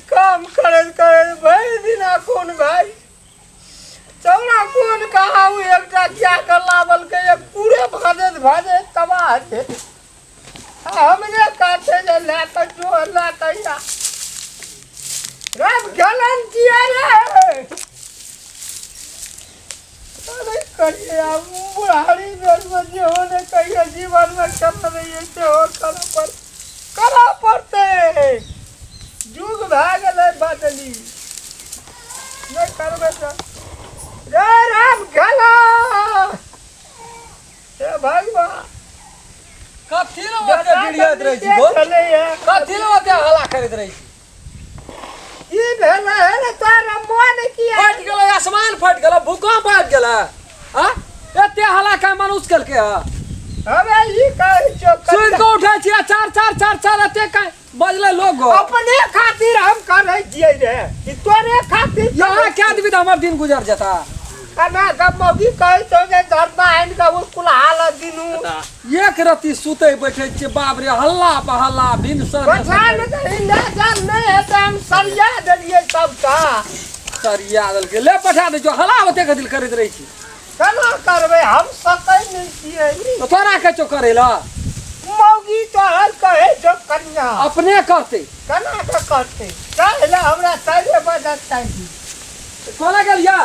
काम करे भाई दिना कौन भाई चौड़ा कौन कहा एक क्या कर लावल के एक पूरे भाजे तबाह थे हमने कहते जे लेकर जो लेकर या रब गलन किया रे अरे करिए अब बुढ़ारी में जो होने कहिए जीवन में कर रही है हो करा पड़ते जुग भाग ले बदली नहीं करबे तो रे राम गला हे भगवान कथी लो ओते गिड़ियत रही छी बोल कथी लो ओते हल्ला करत रही छी ई भेले है ना तारा मन किया फट गेलो आसमान फट गेलो भूकंप आ गेला हां एते हल्ला का मनुष्य कल के हमें ई कह चोक सुन को उठा छिया चार एते का बजले लोग अपने खातिर हम करे जिए रे कि तोरे खातिर यहां क्या दिबी त हमर दिन गुजर जाता कना गप मौगी कह तो जे धरता आइन का उसकुल हालत दिनु एक रति सुते बैठे छे बाप रे हल्ला पे हल्ला बिन सर पठान हिंदा जान नहीं है तो हम सरिया देलिए सब का सरिया दल के ले पठा दे जो हल्ला होते के दिल करत रही छी कना करबे हम सकै नहीं छिए तो तोरा के चो करेला मौगी तो हर कहे जो कन्या अपने करते कना के करते कहला हमरा सारे बदत चाहिए कोना गेलिया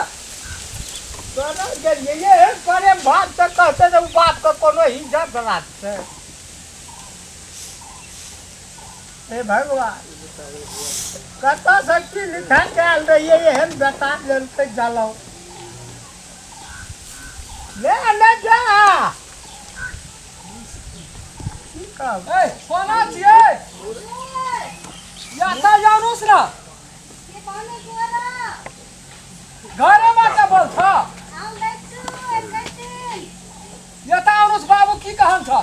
तोरा गेलिए ये करे बात तो कहते तो बात को कोनो इज्जत राखते हे भगवान कता शक्ति लिखा चल रही है ये हम बता लेते जालो ले जा ए कोना छिए या ता जानुस ना ये पानी कोरा घरे में का बोल था हम देखू एकटिन या ता अनुस बाबू की कहन था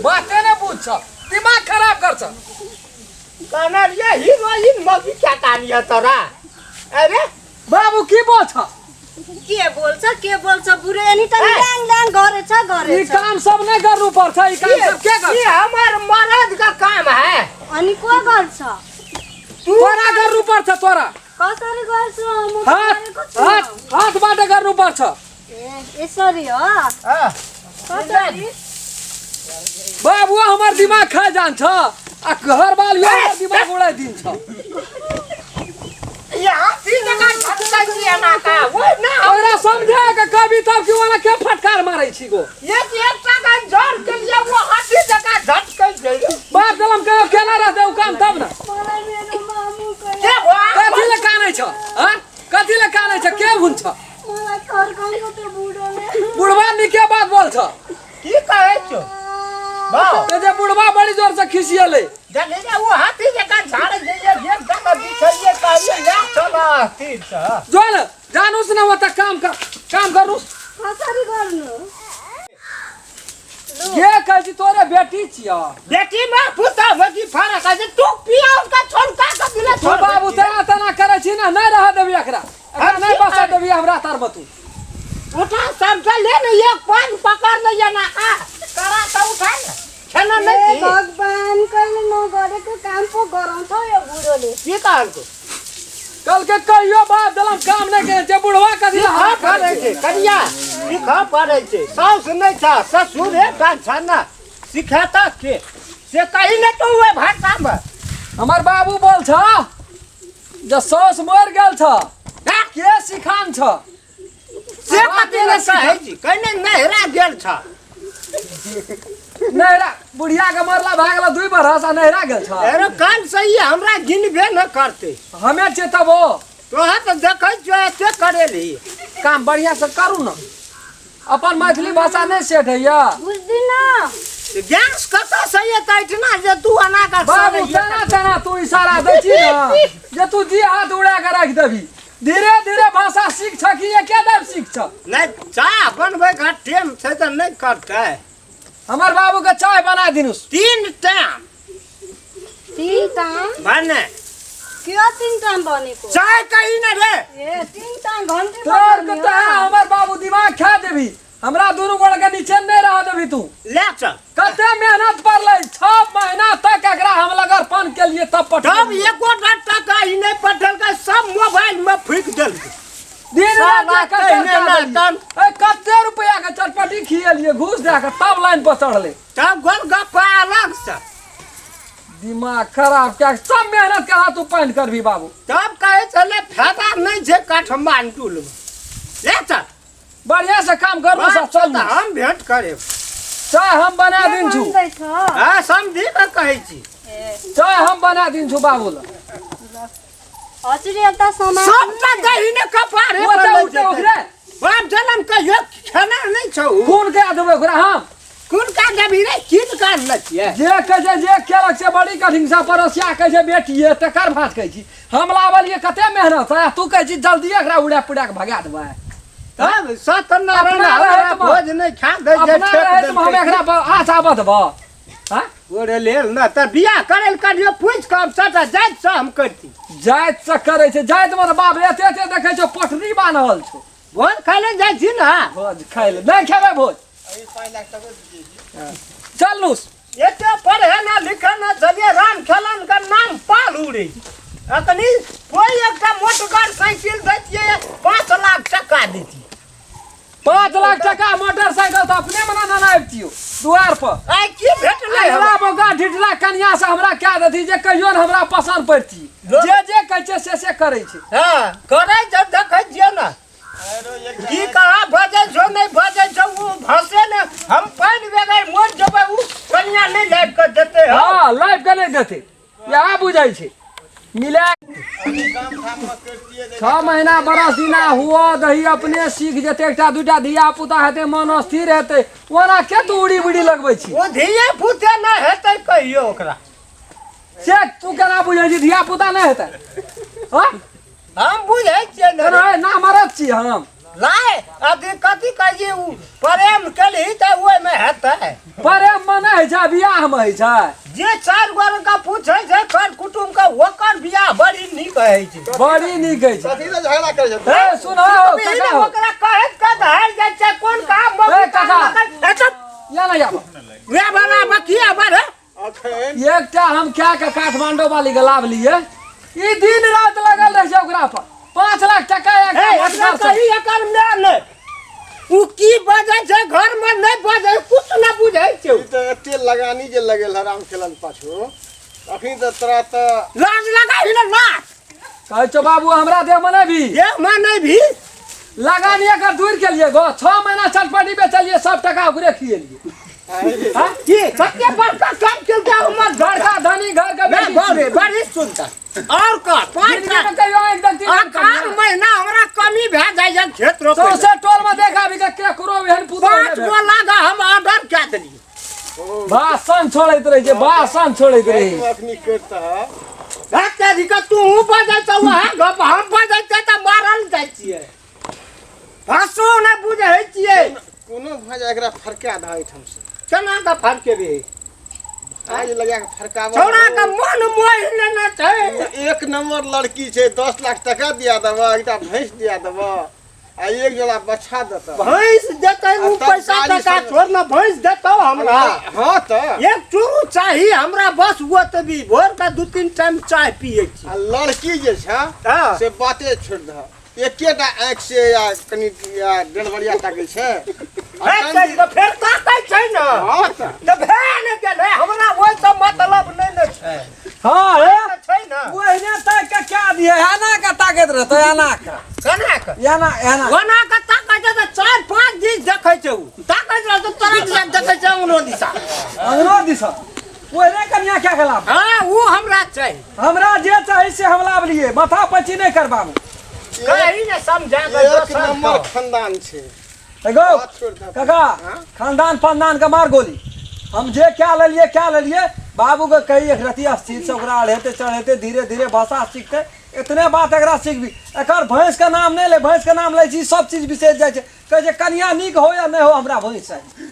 बाते ने पूछ दिमाग खराब कर छ कहना ये हीरोइन मौगी क्या कहानी है तोरा अरे बाबू की बोल छ के बोल्छ बुरे अनि त ल्याङ गरे ई काम सब नहीं करनु पर्छ ई काम सब के कर ये हमार मर्द का काम है अनि को गर्छ तोरा गर्नु पर्छ तोरा कसरी गर्छु म हात बाटे गर्नु पर्छ यसरी हो हां कसरी बाबू हमर दिमाग खा जान्छ आ घर वाली हमर दिमाग उडाइ दिन्छ यहाँ तीन का झटका दिया ना का वो ना ओरा समझा के कभी तब क्यों वाला के फटकार मारै छी गो एक का जोर के लिए वो हाथी जका झटका दे बाप दलम के केना रहते उ काम तब ना मलाई मेरो मामु के कथि ले कानै छ ह कथि ले कानै छ के हुन्छ मलाई थर्काउँछ त्यो बुढोले बुढवा निके बात बोल्छ की कहे छो वाह ते जे बुढवा बड़ी जोर से खिसियले जने वो हाथी जका झाड़ दे एक जगह बिछिए का ये ले चला तीर से जोन जानुस न वता काम गर्नुस कसरी गर्नु के कहै छी तोरे बेटी छिया बेटी में पुता होगी फरक है तू पिया उसका छोड़ का दिले तो बाबू तना करे छी ना नहीं रह देबी एकरा नहीं बसा देबी हमरा तार बतू उठा सब ले न एक पान पकड़ ले ना का करा त उठा न छना नहीं भगवान कहिले नगरेको काम पो गराउँछ यो बुढोले के काल को कल के कहियो बाप दलम काम नहीं के जे बुढ़वा कथि सिखा पड़े छे करिया सिखा पड़े छे सास नहीं था ससुर है का छना सिखाता के से कहीं न तो हुए भाषा में हमर बाबू बोल छ जे सास मर गेल छ के सिखान छ से कते न कहे छी कने नहरा गेल छ नहरा बुढ़िया के मरला भागला 2 बरस नहरा गेल छ अरे कान सही हमरा गिनबे न करते हमें चेतबो तोहा तो देखै जो ऐसे करेली काम बढ़िया से करू न अपन मैथिली भाषा नहीं सेठ है या बुझदिन गैस कता सही है इतना जे तू अना का बाबू तना तू इशारा दे छी न जे तू जी हाथ उड़ा के रख देबी धीरे धीरे भाषा सीख छ कि एके दम सीख छ नहीं चाय बनबे का टाइम से तो नहीं करते हमर बाबू के चाय बना दिनुस 3 टाइम बने क्यों 3 टाइम बनेको चाय कहीं न रे ए 3 टाइम घन्टे तोर कता हमर बाबू दिमाग खा देबी हमरा दोनों गोड़ के नीचे नहीं रह देबी तू ले चल कते मेहनत पर ले 6 महीना तक एकरा हम लगर पान के लिए तब तब पटक एको टका ही नहीं पटल का सब मोबाइल में फूक दिल दिन रात साला जाकर कहने ना तन। कते रुपया के चटपटी खिएलिए घूस दे के तब लाइन पर चढ़ले तब गोलगप्पा अलग से दिमाग खराब क्या सब मेहनत करा तू पान करबी बाबू तब कहे चले फायदा नहीं छे काठमांडू में ले चल बढ़िया से काम कर लो सब चल चल हम भेंट करे चाय हम बना दिन छु दै छ हां समझी न कहै छी चाय हम बना दिन छु बाबू ला हजुर एउटा सामान सब त दही ने कपारे ओते उठे ओकरे बाप जन्म कहियो खाना नहीं छौ कौन के देबे ओकरा हम कुन का देबी रे किन का लछिए जे कहे जे केलक से बड़ी कठिन से परसिया कहे जे बेटिए तकर भात कहे छी हम लावलिए कते मेहनत है तू कहे छी जल्दी एकरा उड़ा पुड़ा के भगा देबै तब सत्यनारायण अपना हमारा रहत में- भोज नहीं खा दे जे अपना ठेक रहत में हम एकरा आशा बदबा हां ओरे लेल न त बियाह करल करियो पूछ कम सटा जाइत से हम करती जाइत से करे छै जाइत में बाप रे एते एते देखे छो पटरी बान्हल छो भोज खाले जाइ छी ना भोज खाइ ले नहीं खेबै भोज चल लूस एते पढ़े ना लिखे ना चलिए राम खेलन का नाम पाल उड़ी अतनी कोई एकटा मोटरकार साइकिल दैतिए 5 लाख टका देती 5 लाख टका मोटरसाइकिल तो अपने मना ना आबतियो द्वार पर आई की भेटले हमरा बोगा ढिठला कन्या से हमरा क्या देती जे कहियो न हमरा पसंद पड़ती जे कहै छै से करै छै हां करे जब देखै छियै ना की कहा बजे जो नहीं बजे जो वो भसे ने हम पानी बगैर मोर जबे उ कन्या नहीं लाइव कर देते हो हां लाइव के नहीं देते यहाँ बुझाई छै मिले 6 महीना बरस दिना हुआ दही अपने सीख जेते एकटा दूटा धिया पुता हेते मन स्थिर हेते ओना के तू उड़ी बुड़ी लगबै छी वो धिये पुते ना हेतै कहियो ओकरा से तू केना बुझै छी धिया पुता नहीं हेते हां हम बुझै छियै ना अरे ना मरत छी हम लाए अभी कथी कहिए उ प्रेम केली त ओइ में हेतै प्रेम में नहीं छै बियाह में है छै जे 4 गोर का पूछै छै कर कुटुम का ओकर बियाह बड़ी नीक है छै बड़ी नीक है छै कथी ले झगड़ा करे छै ए सुनो बिना काका ओकरा कहत का धार जाइ छै कोन काम ए, काका। अच्छा या ना याबा वे बना बकिया बर अखन एकटा हम क्या के काठमांडू वाली के लाभ लिए ई दिन रात लगल रहे छै ओकरा पर 5 लाख टका ए एक एकरा कही एकर में नै उ की बजै छै घर में नहीं बजै कुछ ना बुझै छै ई त एते लगानी जे लगेल है राम खेलन पाछू अखनी त तोरा त लाज लगाही ना ना कहै छो बाबू हमरा दे मने भी ये माने भी लगानी एकर दूर के लिए गो 6 महीना चटपटी बेचलिए सब टका ओकरे खिएलिए हां की सत्य पर का काम के हमर घर का धनी घर का मैं बेटी घरे बड़ी सुंदर और का 5 जिंदगी में कहियो एकदम तीन आकार महीना हमरा कमी भै जाय छै खेत रोपे तो से टोल में देखा भी के केकरो एहन पुतो 5 गो लागा हम ऑर्डर क्या देली भाषण छोड़ैत रहे छै भाषण छोड़ैत रहे अखनी करता हत्या दिका तू बजै छ वहां गप हम बजै छ त मारल जाइ छियै भाषो न बुझै छियै कोनो भाजा एकरा फरका दै हमसे केना का फर्क रे आज लगा के फरकावा छोड़ा का मन मोहि लेना छै एक नंबर लड़की छै 10 लाख टका दिया देबा एकटा भैंस दिया देबा आ एक जोड़ा बच्चा देता भैंस देतै उ तब पैसा गाड़ी टका सब- छोड़ न भैंस देतौ हमरा हां त एक चूरू चाही हमरा बस वो त भी भोर का 2-3 टाइम चाय पिए छी आ लड़की जे छै हां से बाते छोड़ दह एकेटा आंख से या कनी या डेढ़बड़िया ताकै छै आ कनी- तो फेर ताकै छै न हां त त भैन गेलै हमरा ओइ से मतलब नै न छै हां रे छै न ओहने तक के क्या दिए आना का ताकत रहतो आना का केना के याना याना ओना के ताकै छै त 4-5 दिन देखै छै उ ताकै छै त तुरंत जाके देखै छै उनो दिशा अंगनो दिशा ओहने कन्या क्या के लाभ हां उ हमरा छै हमरा जे चाही से हम लाभ लिए माथा पची नहीं करबाबू कहीं न समझा के एक नंबर खानदान छै एगो बात छोड़ दह काका खानदान पानदान का मार गोली हम जे क्या ले बाबू के कई एक रति स्थिर से ओकरा अढ़ेते चढ़ेते धीरे धीरे भाषा सीखते इतने बात एकरा सीखबी एकर भैंस का नाम नहीं ले भैंस का नाम ले छी सब चीज विशेष जाय छै कहे छै कन्या नीक हो या नहीं हो हमरा भैंस चाहिए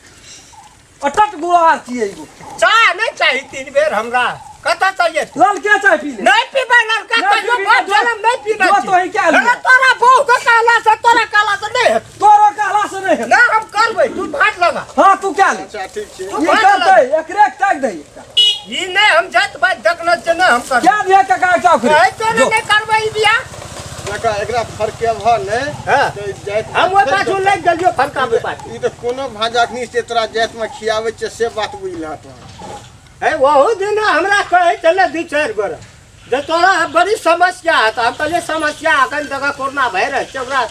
अटट गुआर छियै एगो चाय नहीं चाहिए 3 बेर हमरा कता चाहिए ललके चाय पी ले नहीं पीबे लड़का नहीं कहियो पीबी, बात जो- जलम नहीं पीबे जो तो ही क्या लिया? अरे तोरा बहू के काला से तोरा काला से नहीं है तोरो कहला से नहीं है ना हम करबै ठीक छे ये करते एकरे तक दे ई नहीं हम जात बात देखलो छ ना हम कर क्या दिया काका चौकरी ए तो नहीं करबै बिया देखा एकरा फरके भ ने हां तो जात हम वो पाछू लग गेलियो फरकाबे पाछू ई तो कोनो भाजाखनी से तोरा जात में खियावे छे से बात बुझला तो है वहु दिन हमरा कहे चले 2-4 गोर जे तोरा बड़ी समस्या है तो हम कहले समस्या अखन तक कोरोना भय रहे छै ओकरा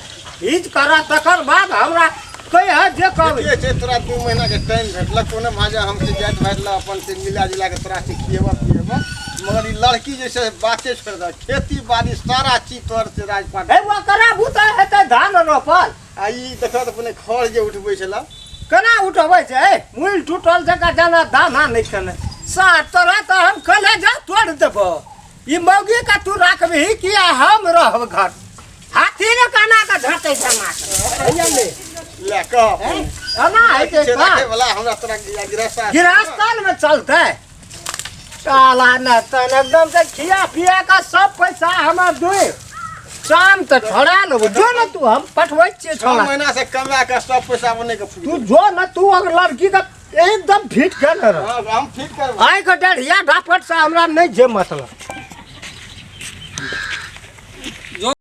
हिज करा तकर बाद हमरा कहे है जे कहबै ये छे तोरा 2 महीना के टाइम भेटला कोनो भाजा हमसे जात भेटला अपन से मिला जुला के तोरा से खिएबा पिएबा मगर ई लड़की जैसे बाते छोड़ दे खेती बाड़ी सारा चीज तोर से राजपाट है वो करा भूता हेतै धान रोपल आ ई देखा तो अपने खड़ जे उठबै छला केना उठबै छै मूल टूटल जका जाना दाना नहीं खने साथ तोरा तो हम कलेजा तोड़ देबो ई मौगी का तू राखबी किया हम रहब घर हाथी ने काना का झाटे जमा भैया ले ले कह अना है के के का रखे वाला हमरा तोरा गिरस्ता गिरस्तान में चलते काला न तन एकदम से खिया पिया का सब पैसा हमर दुई शाम तक छोड़ा लो जो न तू हम पठवै छियै 6 छोड़ा महीना से कमा के सब पैसा बने के तू जो न तू अगर लड़की का एकदम फिट कर रहा हम फिट कर आइ का डरिया ढापट से हमरा नहीं जे मतलब